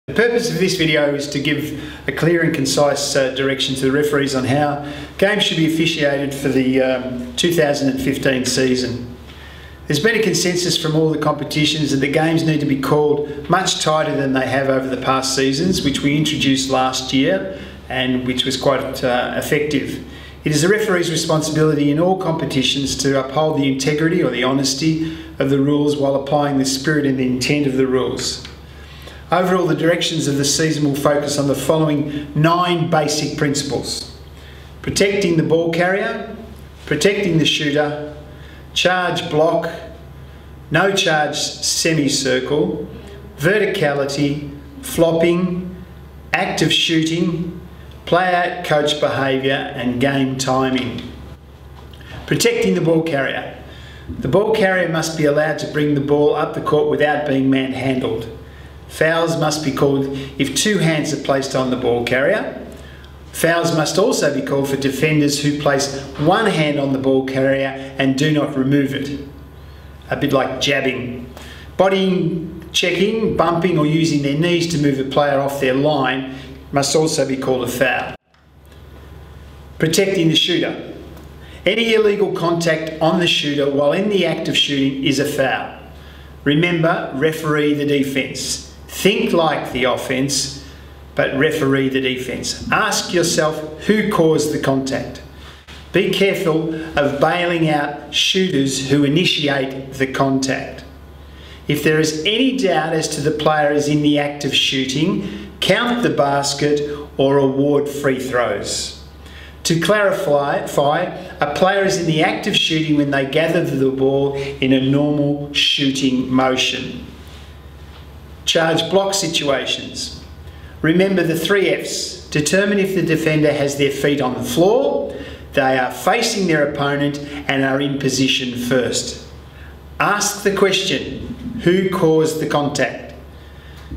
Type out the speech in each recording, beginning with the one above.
The purpose of this video is to give a clear and concise direction to the referees on how games should be officiated for the 2015 season. There's been a consensus from all the competitions that the games need to be called much tighter than they have over the past seasons, which we introduced last year and which was quite effective. It is the referee's responsibility in all competitions to uphold the integrity or the honesty of the rules while applying the spirit and the intent of the rules. Overall, the directions of the season will focus on the following 9 basic principles: protecting the ball carrier, protecting the shooter, charge block, no charge semicircle, verticality, flopping, active shooting, player-coach behaviour and game timing. Protecting the ball carrier. The ball carrier must be allowed to bring the ball up the court without being manhandled. Fouls must be called if 2 hands are placed on the ball carrier. Fouls must also be called for defenders who place 1 hand on the ball carrier and do not remove it. A bit like jabbing. Bodying, checking, bumping or using their knees to move a player off their line must also be called a foul. Protecting the shooter. Any illegal contact on the shooter while in the act of shooting is a foul. Remember, referee the defence. Think like the offence, but referee the defence. Ask yourself who caused the contact. Be careful of bailing out shooters who initiate the contact. If there is any doubt as to the player is in the act of shooting, count the basket or award free throws. To clarify, a player is in the act of shooting when they gather the ball in a normal shooting motion. Charge block situations. Remember the 3 F's. Determine if the defender has their feet on the floor, they are facing their opponent and are in position first. Ask the question, who caused the contact?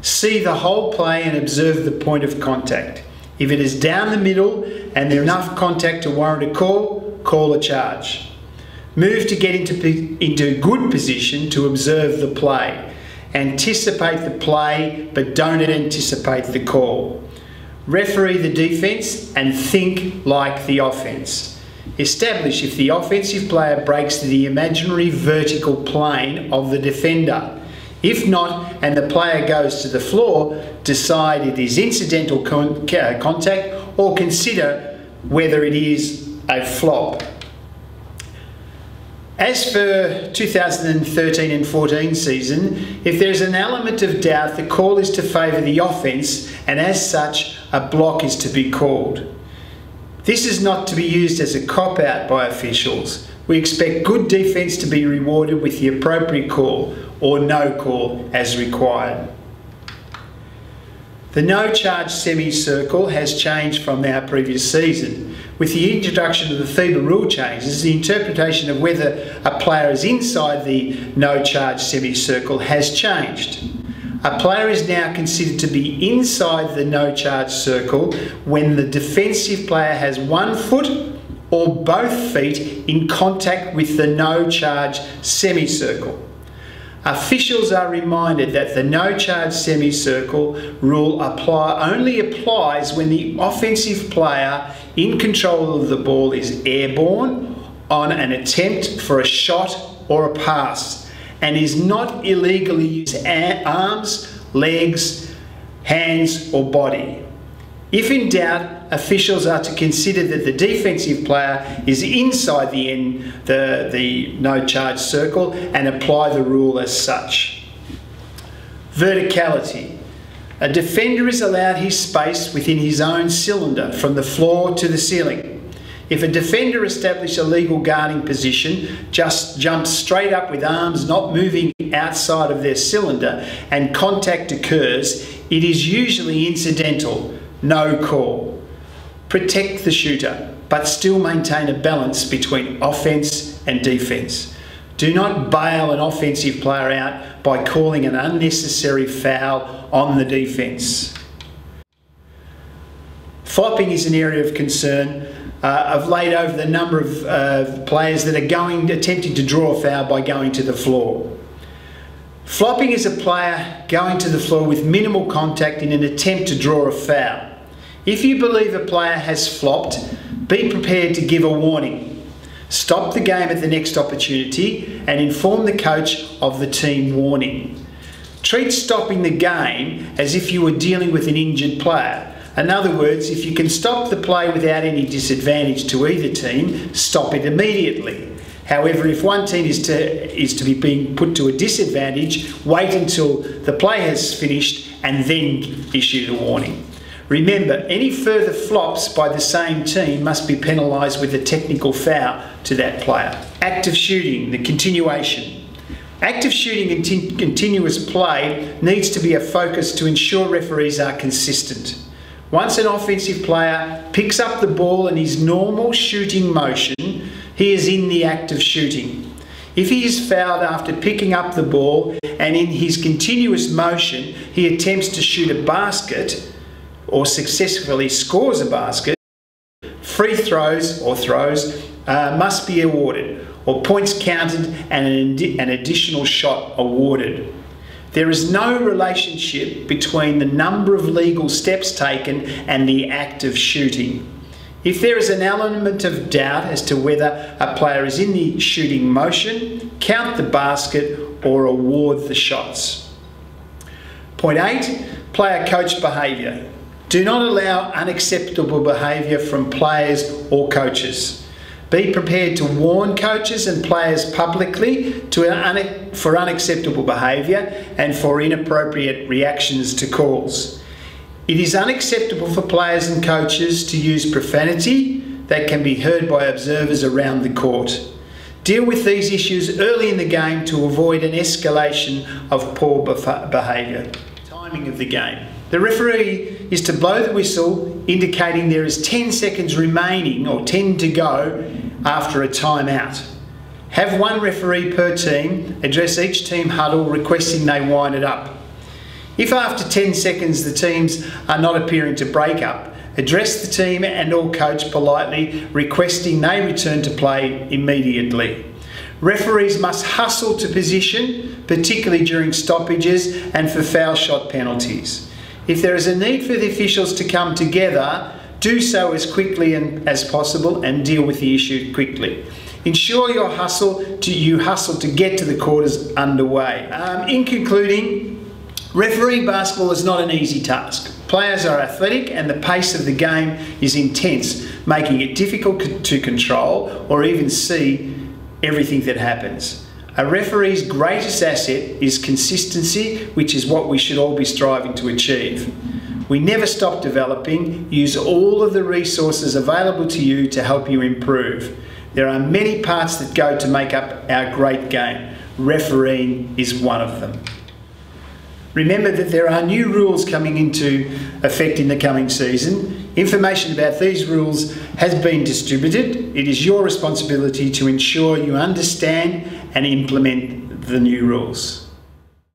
See the whole play and observe the point of contact. If it is down the middle and there's enough contact to warrant a call, call a charge. Move to get into good position to observe the play. Anticipate the play, but don't anticipate the call. Referee the defence and think like the offence. Establish if the offensive player breaks the imaginary vertical plane of the defender. If not, and the player goes to the floor, decide it is incidental contact or consider whether it is a flop. As for 2013 and 14 season, if there is an element of doubt, the call is to favour the offence and as such a block is to be called. This is not to be used as a cop-out by officials. We expect good defence to be rewarded with the appropriate call or no call as required. The no charge semicircle has changed from our previous season. With the introduction of the FIBA rule changes, the interpretation of whether a player is inside the no charge semicircle has changed. A player is now considered to be inside the no charge circle when the defensive player has 1 foot or both feet in contact with the no charge semicircle. Officials are reminded that the no charge semicircle rule only applies when the offensive player in control of the ball is airborne on an attempt for a shot or a pass and is not illegally using arms, legs, hands or body. If in doubt, officials are to consider that the defensive player is inside the no charge circle and apply the rule as such. Verticality. A defender is allowed his space within his own cylinder from the floor to the ceiling. If a defender establishes a legal guarding position, just jumps straight up with arms not moving outside of their cylinder and contact occurs, it is usually incidental, no call. Protect the shooter, but still maintain a balance between offence and defence. Do not bail an offensive player out by calling an unnecessary foul on the defence. Flopping is an area of concern. Of late, over the number of players that are attempting to draw a foul by going to the floor. Flopping is a player going to the floor with minimal contact in an attempt to draw a foul. If you believe a player has flopped, be prepared to give a warning. Stop the game at the next opportunity and inform the coach of the team warning. Treat stopping the game as if you were dealing with an injured player. In other words, if you can stop the play without any disadvantage to either team, stop it immediately. However, if one team is to be being put to a disadvantage, wait until the play has finished and then issue the warning. Remember, any further flops by the same team must be penalised with a technical foul to that player. Active shooting, the continuation. Active shooting and continuous play needs to be a focus to ensure referees are consistent. Once an offensive player picks up the ball in his normal shooting motion, he is in the act of shooting. If he is fouled after picking up the ball and in his continuous motion he attempts to shoot a basket or successfully scores a basket, free throws or throws must be awarded, or points counted and an additional shot awarded. There is no relationship between the number of legal steps taken and the act of shooting. If there is an element of doubt as to whether a player is in the shooting motion, count the basket or award the shots. Point 8, player-coach behaviour. Do not allow unacceptable behaviour from players or coaches. Be prepared to warn coaches and players publicly for unacceptable behaviour and for inappropriate reactions to calls. It is unacceptable for players and coaches to use profanity that can be heard by observers around the court. Deal with these issues early in the game to avoid an escalation of poor behaviour. Timing of the game. The referee is to blow the whistle, indicating there is 10 seconds remaining or 10 to go after a timeout. Have one referee per team address each team huddle requesting they wind it up. If after 10 seconds the teams are not appearing to break up, address the team and or coach politely requesting they return to play immediately. Referees must hustle to position, particularly during stoppages and for foul shot penalties. If there is a need for the officials to come together, do so as quickly as possible and deal with the issue quickly. Ensure you hustle to get to the quarters underway. In concluding, refereeing basketball is not an easy task. Players are athletic and the pace of the game is intense, making it difficult to control or even see everything that happens. A referee's greatest asset is consistency, which is what we should all be striving to achieve. We never stop developing. Use all of the resources available to you to help you improve. There are many parts that go to make up our great game. Refereeing is one of them. Remember that there are new rules coming into effect in the coming season. Information about these rules has been distributed. It is your responsibility to ensure you understand and implement the new rules.